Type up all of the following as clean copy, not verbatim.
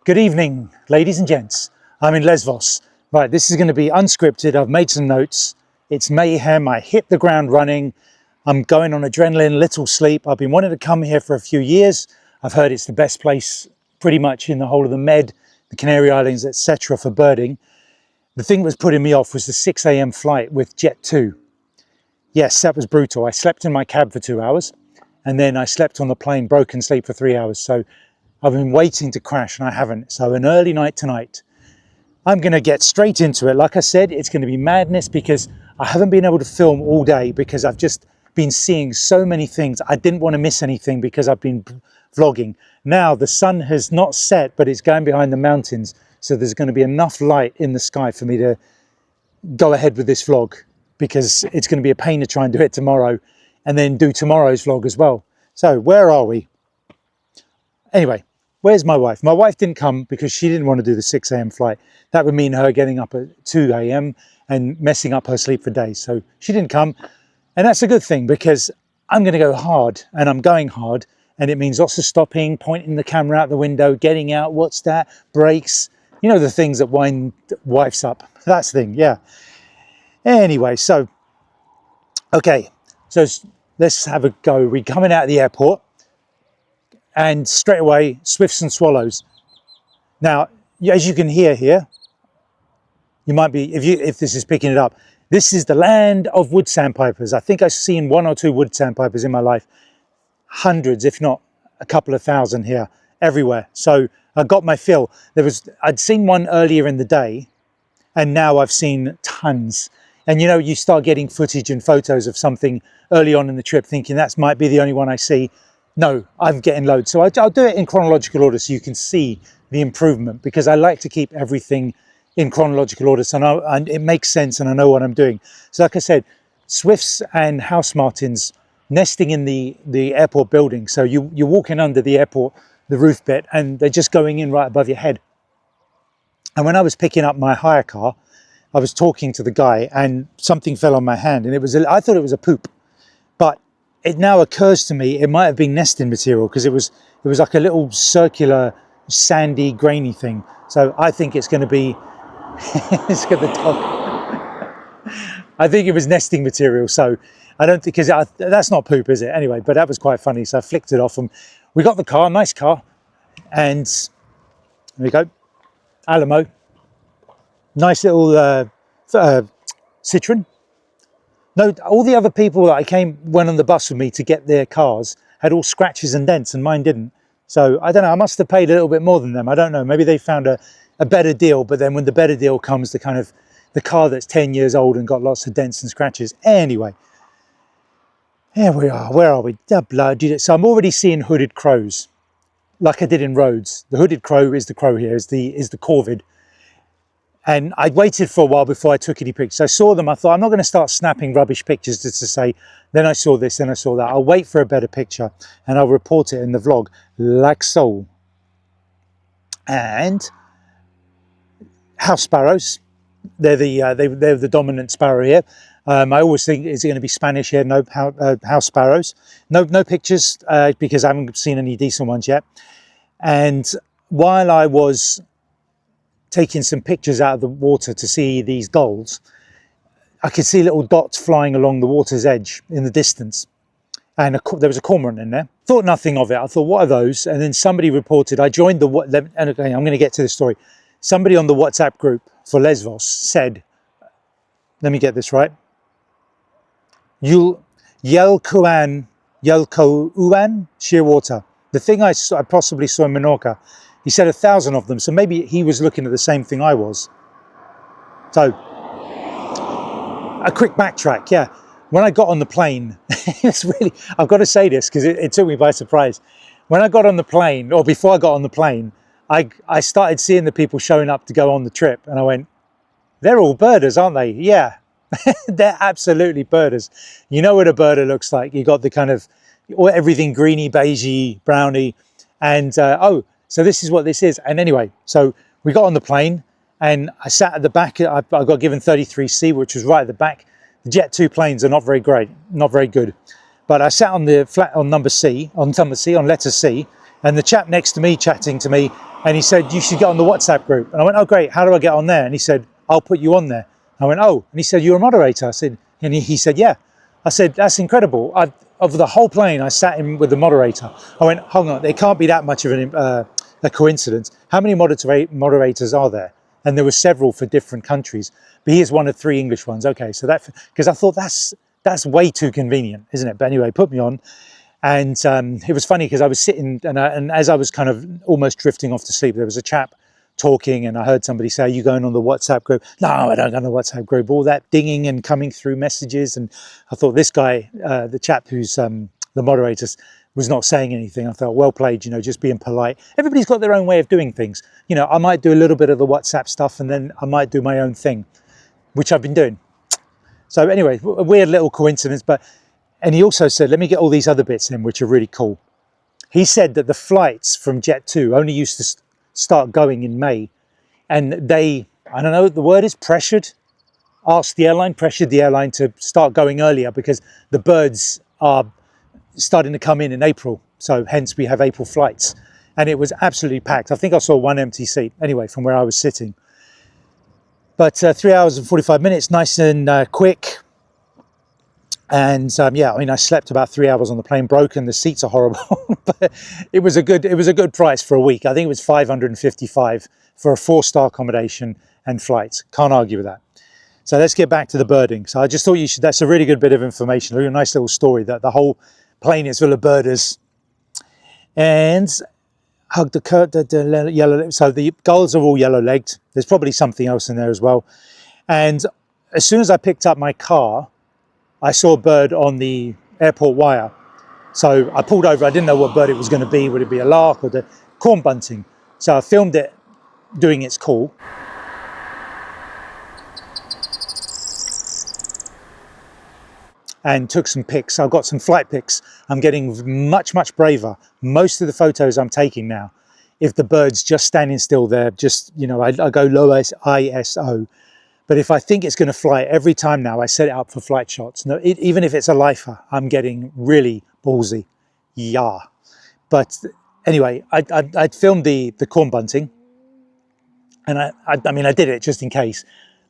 Good evening, ladies and gents. I'm in Lesvos. Right, this is going to be unscripted. I've made some notes. It's mayhem. I hit the ground running. I'm going on adrenaline, little sleep. I've been wanting to come here for a few years. I've heard it's the best place pretty much in the whole of the Med, the Canary Islands, etc. for birding. The thing that was putting me off was the 6 a.m. flight with Jet 2. Yes, that was brutal. I slept in my cab for 2 hours and then I slept on the plane, broken sleep for 3 hours. So I've been waiting to crash and I haven't. So an early night tonight. I'm going to get straight into it. Like I said, it's going to be madness because I haven't been able to film all day because I've just been seeing so many things. I didn't want to miss anything because I've been vlogging. Now the sun has not set, but it's going behind the mountains. So there's going to be enough light in the sky for me to go ahead with this vlog because it's going to be a pain to try and do it tomorrow and then do tomorrow's vlog as well. So where are we? Anyway. Where's my wife? My wife didn't come because she didn't want to do the 6 a.m. flight. That would mean her getting up at 2 a.m. and messing up her sleep for days. So she didn't come. And that's a good thing because I'm going to go hard and I'm going hard. And it means lots of stopping, pointing the camera out the window, getting out. What's that? Brakes. You know, the things that wind wives up. That's the thing. Yeah. Anyway, so, okay. So let's have a go. We're coming out of the airport. And straight away, swifts and swallows. Now, as you can hear here, you might be, if this is picking it up, this is the land of wood sandpipers. I think I've seen 1 or 2 wood sandpipers in my life. Hundreds, if not a couple of thousand here, everywhere. So I got my fill. I'd seen one earlier in the day, and now I've seen tons. And you know, you start getting footage and photos of something early on in the trip, thinking that might be the only one I see. No, I'm getting loads. So I'll do it in chronological order so you can see the improvement because I like to keep everything in chronological order and it makes sense and I know what I'm doing. So like I said, swifts and house martins nesting in the airport building. So you're walking under the airport, the roof bit, and they're just going in right above your head. And when I was picking up my hire car, I was talking to the guy and something fell on my hand and I thought it was a poop, but it now occurs to me it might have been nesting material because it was like a little circular, sandy, grainy thing. So I think it's going to be. Let's get the dog. I think it was nesting material. So I don't think that's not poop, is it? Anyway, but that was quite funny. So I flicked it off and we got the car, nice car, and there we go, Alamo, nice little Citroen. No, all the other people that went on the bus with me to get their cars had all scratches and dents and mine didn't. So I don't know, I must have paid a little bit more than them. I don't know, maybe they found a better deal, but then when the better deal comes, the car that's 10 years old and got lots of dents and scratches. Anyway, here we are, where are we? So I'm already seeing hooded crows, like I did in Rhodes. The hooded crow is the crow here, is the corvid. And I waited for a while before I took any pictures. I saw them, I thought, I'm not going to start snapping rubbish pictures just to say, then I saw this, then I saw that. I'll wait for a better picture and I'll report it in the vlog, like so. And house sparrows, they're the dominant sparrow here. I always think, is it going to be Spanish here? No, house sparrows. No pictures because I haven't seen any decent ones yet. And while I was taking some pictures out of the water to see these gulls, I could see little dots flying along the water's edge in the distance. And there was a cormorant in there. Thought nothing of it. I thought, what are those? And then somebody reported, I joined and okay, I'm going to get to the story. Somebody on the WhatsApp group for Lesvos said, let me get this right. Yelkouan shearwater. The thing I possibly saw in Menorca. He said 1,000 of them, so maybe he was looking at the same thing I was. So, a quick backtrack, yeah. When I got on the plane, I've got to say this because it took me by surprise. When I got on the plane, or before I got on the plane, I started seeing the people showing up to go on the trip, and I went, they're all birders, aren't they? Yeah, they're absolutely birders. You know what a birder looks like. You got the kind of, everything greeny, beigey, browny, and so this is what this is. And anyway, so we got on the plane and I sat at the back. I got given 33C, which was right at the back. The Jet 2 planes are not very great, not very good. But I sat on the letter C, and the chap next to me chatting to me And he said, you should get on the WhatsApp group. And I went, oh, great. How do I get on there? And he said, I'll put you on there. I went, oh. And he said, you're a moderator. I said, and he said, yeah. I said, that's incredible. Of the whole plane, I sat in with the moderator. I went, hold on, there can't be that much of a coincidence. How many moderators are there? And there were several for different countries. But he is one of 3 English ones. Okay, so that, because I thought that's way too convenient, isn't it? But anyway, put me on. And it was funny because I was sitting and as I was kind of almost drifting off to sleep, there was a chap talking and I heard somebody say, are you going on the WhatsApp group? No, I don't go on the WhatsApp group. All that dinging and coming through messages. And I thought this guy, the chap who's the moderator, was not saying anything. I thought, well played, you know, just being polite. Everybody's got their own way of doing things. You know, I might do a little bit of the WhatsApp stuff and then I might do my own thing, which I've been doing. So anyway, a weird little coincidence, and he also said, let me get all these other bits in, which are really cool. He said that the flights from Jet2 only used to start going in May. And they, I don't know what the word is, pressured the airline to start going earlier because the birds are starting to come in April. So hence we have April flights. And it was absolutely packed. I think I saw 1 empty seat, anyway, from where I was sitting. But 3 hours and 45 minutes, nice and quick. And yeah, I mean, I slept about 3 hours on the plane, broken. The seats are horrible, but it was a good price for a week. I think it was $555 for a 4-star accommodation and flights. Can't argue with that. So let's get back to the birding. So I just thought that's a really good bit of information, a really nice little story that the whole plane is full of birders. And hug the yellow. So the gulls are all yellow-legged. There's probably something else in there as well. And as soon as I picked up my car, I saw a bird on the airport wire. So I pulled over. I didn't know what bird it was going to be. Would it be a lark or the corn bunting? So I filmed it doing its call. And took some pics. I've got some flight pics. I'm getting much, much braver. Most of the photos I'm taking now, if the bird's just standing still there, just, you know, I go low ISO. But if I think it's going to fly, every time now I set it up for flight shots. No, even if it's a lifer, I'm getting really ballsy. Yeah. But anyway, I'd filmed the corn bunting. And I mean, I did it just in case.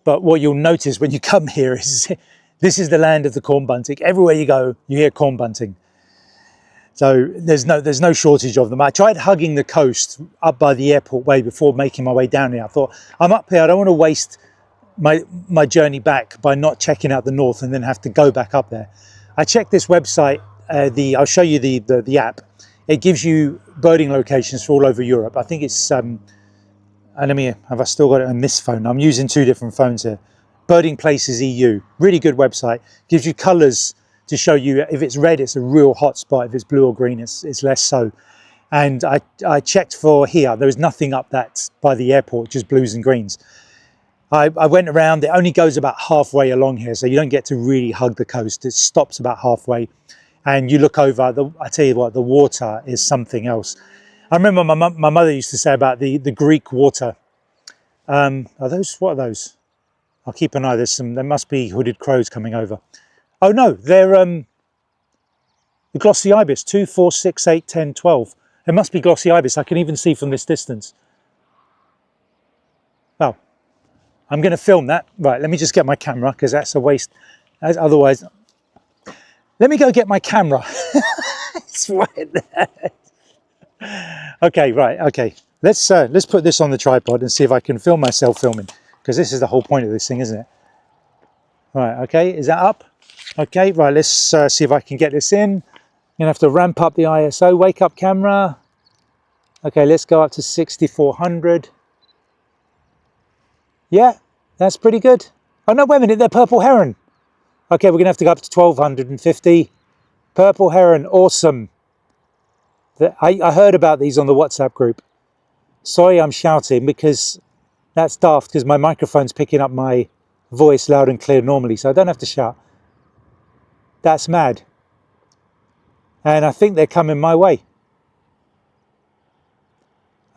But what you'll notice when you come here is this is the land of the corn bunting. Everywhere you go, you hear corn bunting. So there's no shortage of them. I tried hugging the coast up by the airport way before making my way down here. I thought, I'm up here, I don't want to waste my journey back by not checking out the north and then have to go back up there. I checked this website, I'll show you the app. It gives you birding locations for all over Europe. I think it's, have I still got it on this phone? I'm using 2 different phones here. Birding Places EU, really good website. Gives you colours to show you if it's red, it's a real hot spot. If it's blue or green, it's less so. And I checked for here. There was nothing up that by the airport, just blues and greens. I went around, it only goes about halfway along here, so you don't get to really hug the coast. It stops about halfway. And you look over, I tell you what, the water is something else. I remember my mother used to say about the Greek water. What are those? I'll keep an eye, there must be hooded crows coming over. Oh no, they're the glossy ibis, 2, 4, 6, 8, 10, 12. It must be glossy ibis, I can even see from this distance. Oh. I'm going to film that. Right, let me just get my camera because that's a waste. Otherwise, let me go get my camera. It's right there. Okay, right, okay. Let's put this on the tripod and see if I can film myself filming, because this is the whole point of this thing, isn't it? Right, okay, is that up? Okay, right, let's see if I can get this in. I'm going to have to ramp up the ISO. Wake up camera. Okay, let's go up to 6400. Yeah, that's pretty good. Oh no, wait a minute, they're purple heron. Okay, we're gonna have to go up to 1250. Purple heron, awesome. I heard about these on the WhatsApp group. Sorry I'm shouting because that's daft, because my microphone's picking up my voice loud and clear normally, so I don't have to shout. That's mad. And I think they're coming my way.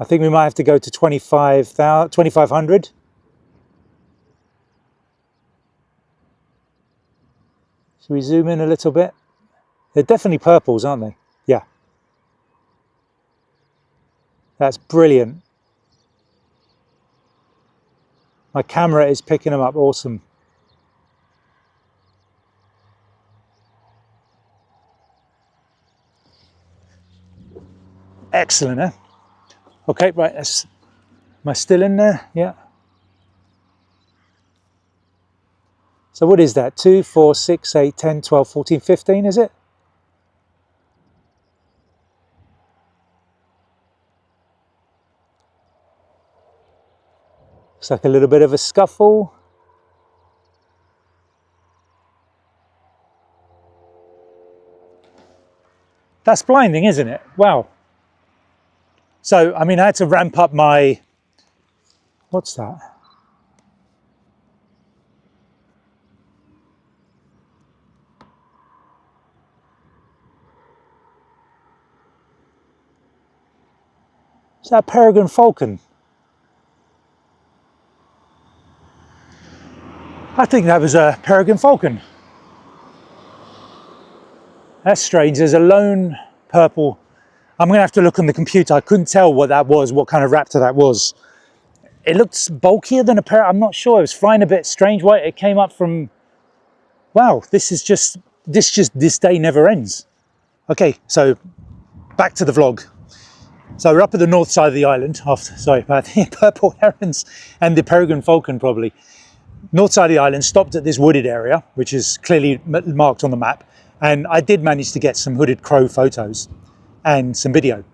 I think we might have to go to 2500. Should we zoom in a little bit? They're definitely purples, aren't they? Yeah. That's brilliant. My camera is picking them up, awesome. Excellent, eh? Okay, right, am I still in there? Yeah. So what is that? 2, 4, 6, 8, 10, 12, 14, 15, is it? Looks like a little bit of a scuffle. That's blinding, isn't it? Wow. So, I mean, I had to ramp up my, what's that? Is that a peregrine falcon? I think that was a peregrine falcon. That's strange. There's a lone purple. I'm going to have to look on the computer. I couldn't tell what that was, what kind of raptor that was. It looked bulkier than a peregrine. I'm not sure. It was flying a bit strange. Why it came up from. Wow, this day never ends. Okay, so back to the vlog. So we're up at the north side of the island. Sorry about the purple herons and the peregrine falcon probably. North side of the island, stopped at this wooded area, which is clearly marked on the map. And I did manage to get some hooded crow photos and some video.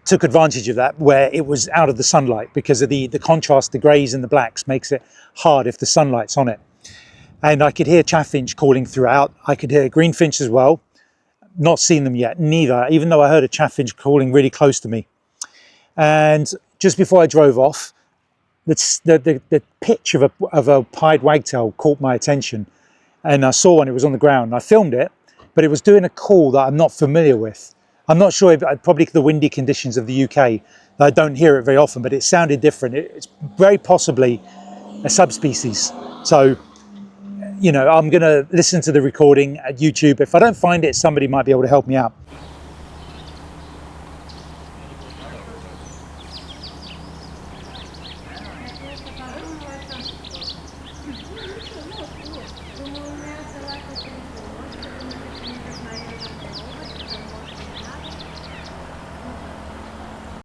Took advantage of that where it was out of the sunlight because of the contrast, the greys and the blacks makes it hard if the sunlight's on it. And I could hear chaffinch calling throughout. I could hear greenfinch as well. Not seen them yet, neither, even though I heard a chaffinch calling really close to me. And just before I drove off, the pitch of a pied wagtail caught my attention. And I saw one, it was on the ground. I filmed it, but it was doing a call that I'm not familiar with. I'm not sure, probably the windy conditions of the UK, I don't hear it very often, but it sounded different. It's very possibly a subspecies. So, you know, I'm going to listen to the recording at YouTube. If I don't find it, somebody might be able to help me out.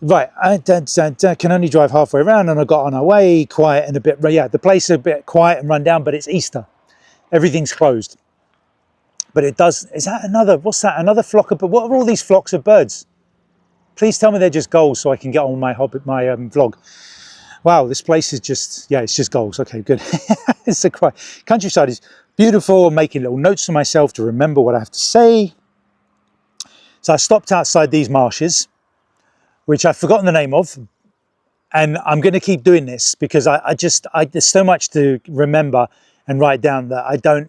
Right, I can only drive halfway around, and I got on our way, quiet and a bit, yeah, the place is a bit quiet and run down, but it's Easter. Everything's closed. But it does, is that another, what's that, another flock of, what are all these flocks of birds? Please tell me they're just gulls so I can get on my vlog. Wow, this place is just, yeah, it's just gulls. Okay, good. It's a quiet, countryside is beautiful. I'm making little notes for myself to remember what I have to say. So I stopped outside these marshes, which I've forgotten the name of, and I'm going to keep doing this because there's so much to remember and write down that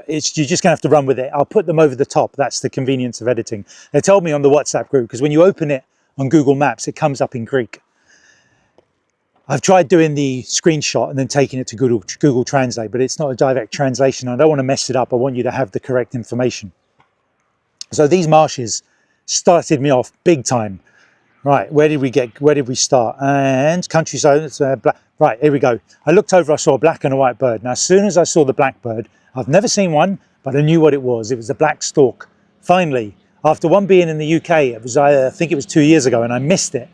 you're just going to have to run with it. I'll put them over the top. That's the convenience of editing. They told me on the WhatsApp group, because when you open it on Google Maps, it comes up in Greek. I've tried doing the screenshot and then taking it to Google Translate, but it's not a direct translation. I don't want to mess it up. I want you to have the correct information. So these marshes started me off big time. Right, where did we start? And countryside, right, here we go. I looked over, I saw a black and a white bird. Now, as soon as I saw the black bird, I've never seen one, but I knew what it was. It was a black stork. Finally, after one being in the UK, I think it was 2 years ago, and I missed it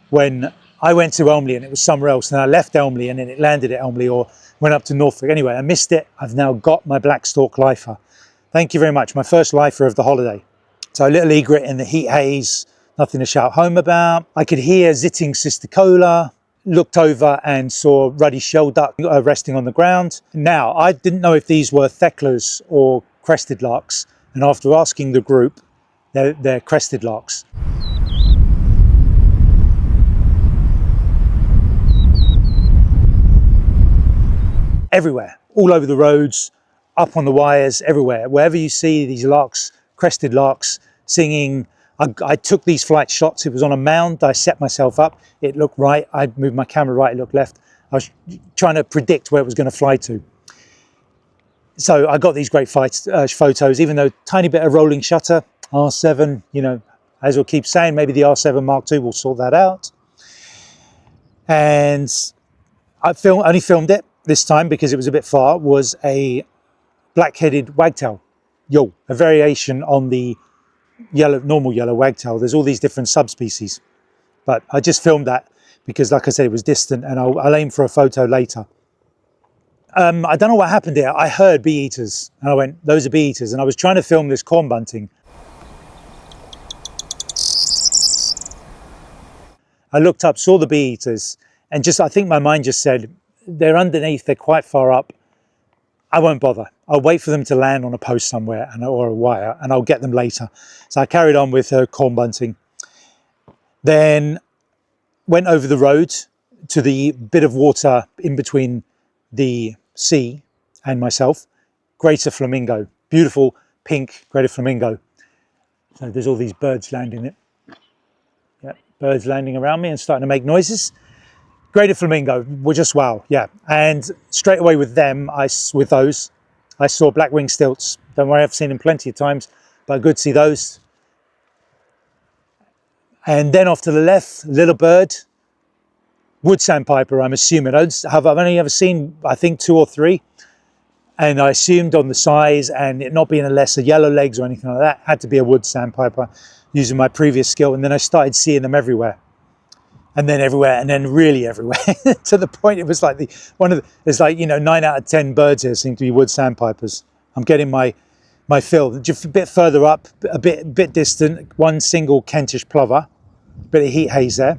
when I went to Elmley and it was somewhere else, and I left Elmley and then it landed at Elmley or went up to Norfolk. Anyway, I missed it. I've now got my black stork lifer. Thank you very much. My first lifer of the holiday. So a little egret in the heat haze. Nothing to shout home about. I could hear zitting cisticola, looked over and saw ruddy shell duck resting on the ground. Now, I didn't know if these were thecklers or crested larks, and after asking the group, they're crested larks. Everywhere, all over the roads, up on the wires, everywhere. Wherever you see these larks, crested larks, singing. I took these flight shots. It was on a mound. I set myself up. It looked right. I moved my camera right. It looked left. I was trying to predict where it was going to fly to. So I got these great photos, even though tiny bit of rolling shutter, R7, you know, as we'll keep saying, maybe the R7 Mark II will sort that out. And I only filmed it. this time, because it was a bit far, was a black-headed wagtail, a variation on the normal yellow wagtail. There's all these different subspecies, but I just filmed that because, like I said, it was distant, and I'll aim for a photo later. I don't know what happened here. I heard bee eaters, and I went, those are bee eaters, and I was trying to film this corn bunting. I looked up, saw the bee eaters, and I think my mind just said, they're underneath, they're quite far up. I won't bother. I'll wait for them to land on a post somewhere or a wire, and I'll get them later. So I carried on with corn bunting. Then went over the road to the bit of water in between the sea and myself. Greater flamingo, beautiful pink greater flamingo. So there's all these birds landing it. Yeah, birds landing around me and starting to make noises. Greater flamingo were just wow, yeah. And straight away with them, I saw black winged stilts. Don't worry, I've seen them plenty of times, but good to see those. And then off to the left, little bird, wood sandpiper, I'm assuming. I've only ever seen, I think, 2 or 3. And I assumed on the size and it not being a lesser yellow legs or anything like that, had to be a wood sandpiper using my previous skill. And then I started seeing them everywhere. And then everywhere, and then really everywhere, to the point it was like there's like, 9 out of 10 birds here seem to be wood sandpipers. I'm getting my fill. Just a bit further up, a bit distant, one single Kentish plover, bit of heat haze there.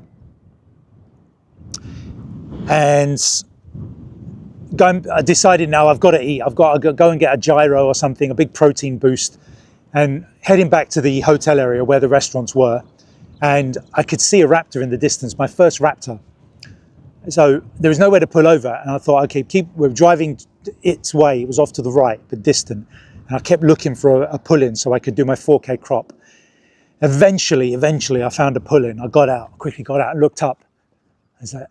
And I decided now I've got to eat. I've got to go and get a gyro or something, a big protein boost, and heading back to the hotel area where the restaurants were. And I could see a raptor in the distance, my first raptor. So there was nowhere to pull over. And I thought, okay, we're driving its way. It was off to the right, but distant. And I kept looking for a pull-in so I could do my 4K crop. Eventually, I found a pull-in. I quickly got out and looked up. I was like,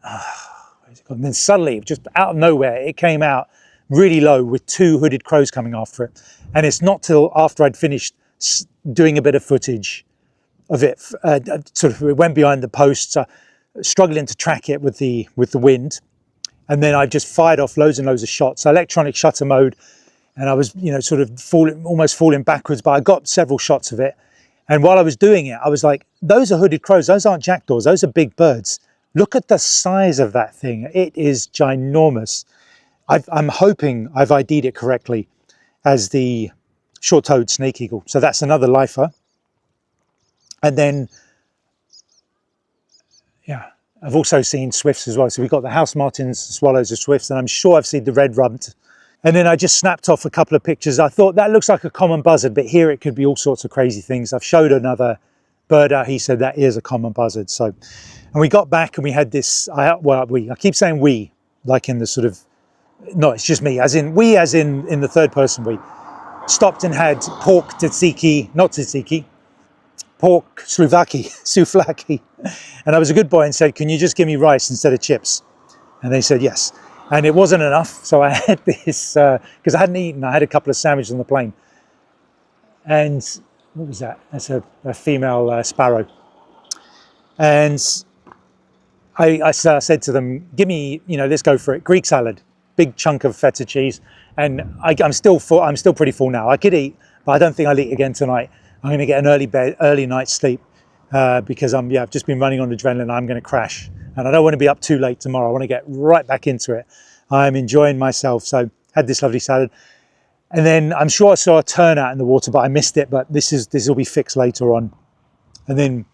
where's it gone? And then suddenly, just out of nowhere, it came out really low with 2 hooded crows coming after it. And it's not till after I'd finished doing a bit of footage of it, it went behind the posts, struggling to track it with the wind, and then I just fired off loads and loads of shots, electronic shutter mode, and I was almost falling backwards, but I got several shots of it. And while I was doing it, I was like, those are hooded crows, those aren't jackdaws, those are big birds. Look at the size of that thing, it is ginormous. I'm hoping I've ID'd it correctly as the short-toed snake eagle, so that's another lifer. And then, yeah, I've also seen swifts as well. So we've got the house martins, swallows, the swifts, and I'm sure I've seen the red-rumped. And then I just snapped off a couple of pictures. I thought that looks like a common buzzard, but here it could be all sorts of crazy things. I've showed another bird out. He said that is a common buzzard. So, and we got back and we had this, I keep saying we, like in the sort of, no, it's just me, as in the third person we. Stopped and had pork tzatziki, pork souvlaki. And I was a good boy and said, can you just give me rice instead of chips? And they said yes. And it wasn't enough, so I had this, because I hadn't eaten, I had a couple of sandwiches on the plane. And what was that? That's a female sparrow. And I said to them, give me, let's go for it. Greek salad, big chunk of feta cheese. And I'm still pretty full now. I could eat, but I don't think I'll eat again tonight. I'm going to get an early night's sleep because I've just been running on adrenaline. I'm going to crash, and I don't want to be up too late tomorrow. I want to get right back into it. I'm enjoying myself. So had this lovely salad, and then I'm sure I saw a turnout in the water, but I missed it. But this will be fixed later on. And then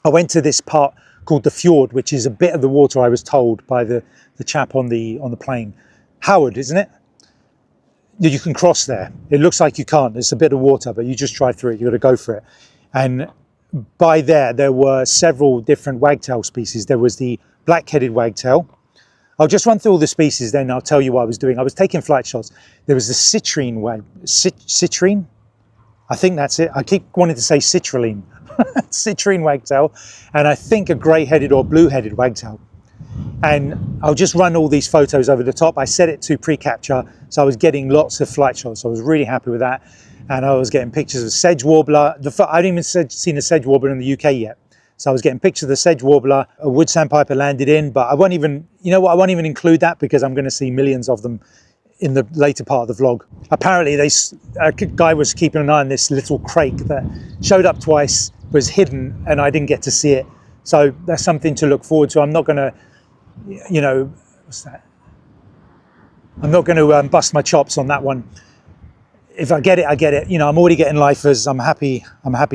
I went to this part called the Fjord, which is a bit of the water I was told by the chap on the plane. Howard, isn't it? You can cross there. It looks like you can't. It's a bit of water, but you just drive through it. You've got to go for it. And by there were several different wagtail species. There was the black-headed wagtail. I'll just run through all the species, then I'll tell you what I was doing. I was taking flight shots. There was the citrine? I think that's it. I keep wanting to say citrulline. Citrine wagtail. And I think a grey-headed or blue-headed wagtail. And I'll just run all these photos over the top. I set it to pre-capture, so I was getting lots of flight shots. So I was really happy with that. And I was getting pictures of sedge warbler. I hadn't even seen a sedge warbler in the UK yet. So I was getting pictures of the sedge warbler, a wood sandpiper landed in, but I won't even, you know what, I won't even include that because I'm going to see millions of them in the later part of the vlog. Apparently a guy was keeping an eye on this little crake that showed up twice, was hidden, and I didn't get to see it. So that's something to look forward to. I'm not going to, you know, what's that? I'm not going to bust my chops on that one. If I get it, I get it. You know, I'm already getting lifers. I'm happy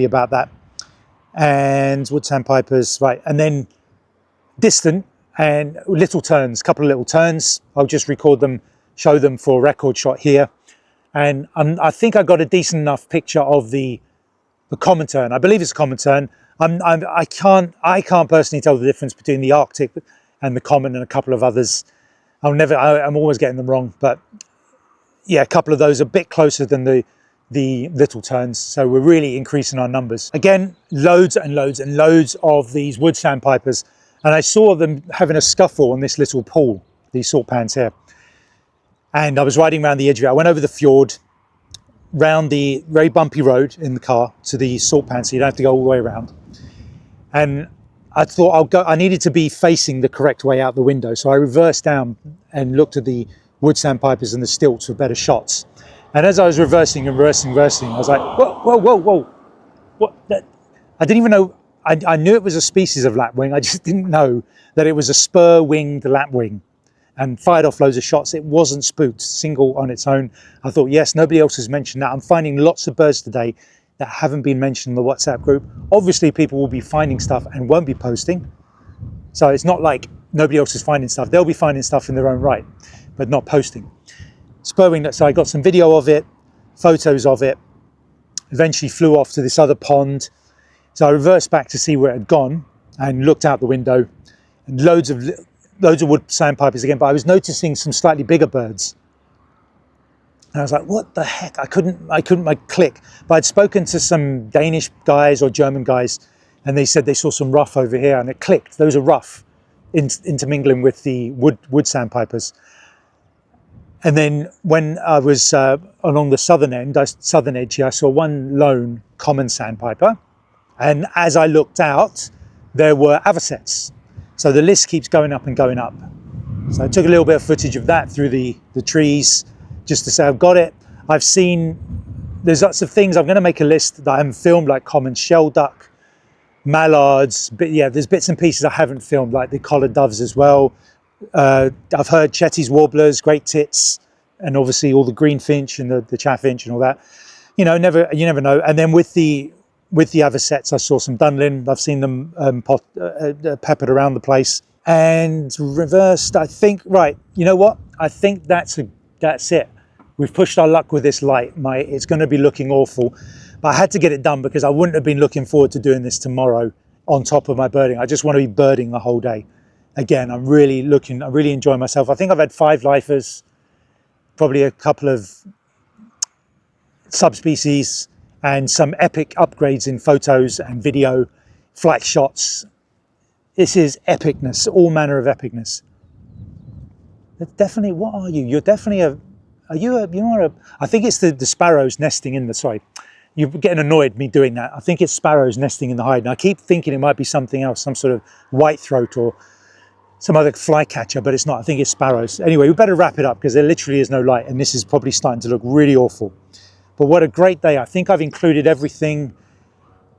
about that. And wood sandpipers, right, and then distant and little turns, couple of little turns. I'll just record them, show them for a record shot here, and I think I got a decent enough picture of the common tern. I believe it's a common tern. I can't personally tell the difference between the Arctic and the common and a couple of others. I'm always getting them wrong, but yeah, a couple of those are a bit closer than the little terns, so we're really increasing our numbers. Again, loads and loads and loads of these wood sandpipers, and I saw them having a scuffle on this little pool, these salt pans here. And I was riding around the edge of it. I went over the fjord, round the very bumpy road in the car to the salt pan, so you don't have to go all the way around. And I thought I needed to be facing the correct way out the window, so I reversed down and looked at the wood sandpipers and the stilts for better shots. And as I was reversing, I was like, whoa. What? I didn't even know, I knew it was a species of lapwing, I just didn't know that it was a spur-winged lapwing, and fired off loads of shots. It wasn't spooked, single on its own. I thought, yes, nobody else has mentioned that. I'm finding lots of birds today that haven't been mentioned in the WhatsApp group. Obviously, people will be finding stuff and won't be posting. So it's not like nobody else is finding stuff. They'll be finding stuff in their own right, but not posting. Spurwing, so I got some video of it, photos of it, eventually flew off to this other pond. So I reversed back to see where it had gone and looked out the window, and loads of wood sandpipers again, but I was noticing some slightly bigger birds. And I was like, what the heck? I couldn't click. But I'd spoken to some Danish guys or German guys, and they said they saw some ruff over here, and it clicked. Those are ruff intermingling with the wood sandpipers. And then when I was along the southern edge here, I saw one lone common sandpiper. And as I looked out, there were avocets. So the list keeps going up and going up. So I took a little bit of footage of that through the trees, just to say I've got it. I've seen, there's lots of things. I'm going to make a list that I haven't filmed, like common shell duck, mallards. But yeah, there's bits and pieces I haven't filmed, like the collared doves as well. I've heard Chetty's warblers, great tits, and obviously all the greenfinch and the chaffinch and all that. You know, you never know. And then with the avocets, I saw some dunlin. I've seen them peppered around the place. And reversed, I think, right, you know what? I think that's it. We've pushed our luck with this light. It's going to be looking awful. But I had to get it done because I wouldn't have been looking forward to doing this tomorrow on top of my birding. I just want to be birding the whole day. Again, I really enjoy myself. I think I've had 5 lifers, probably a couple of subspecies, and some epic upgrades in photos and video, flight shots. This is epicness, all manner of epicness. Definitely, what are you? You're definitely I think it's the sparrows nesting in the, sorry. You're getting annoyed me doing that. I think it's sparrows nesting in the hide. And I keep thinking it might be something else, some sort of whitethroat or some other flycatcher, but it's not. I think it's sparrows. Anyway, we better wrap it up because there literally is no light, and this is probably starting to look really awful. But what a great day. I think I've included everything.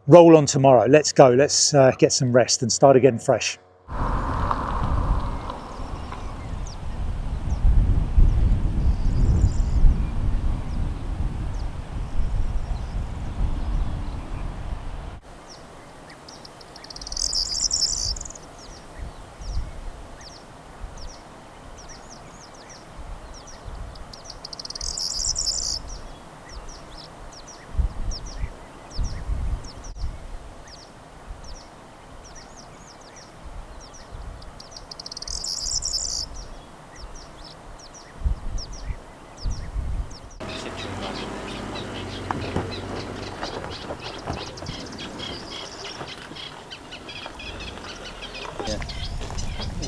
Roll on tomorrow. Let's go. Let's get some rest and start again fresh.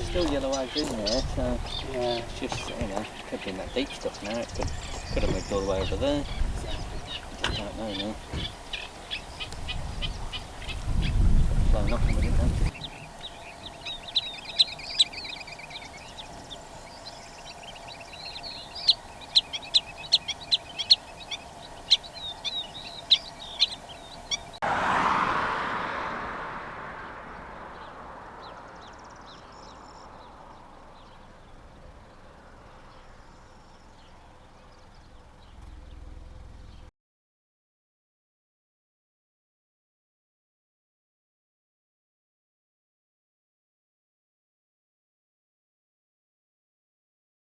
Still yellow eyes in there, so yeah, it's just, you know, could be in that deep stuff now. It could have moved all the way over there. I don't know now. Flying nothing, we didn't know.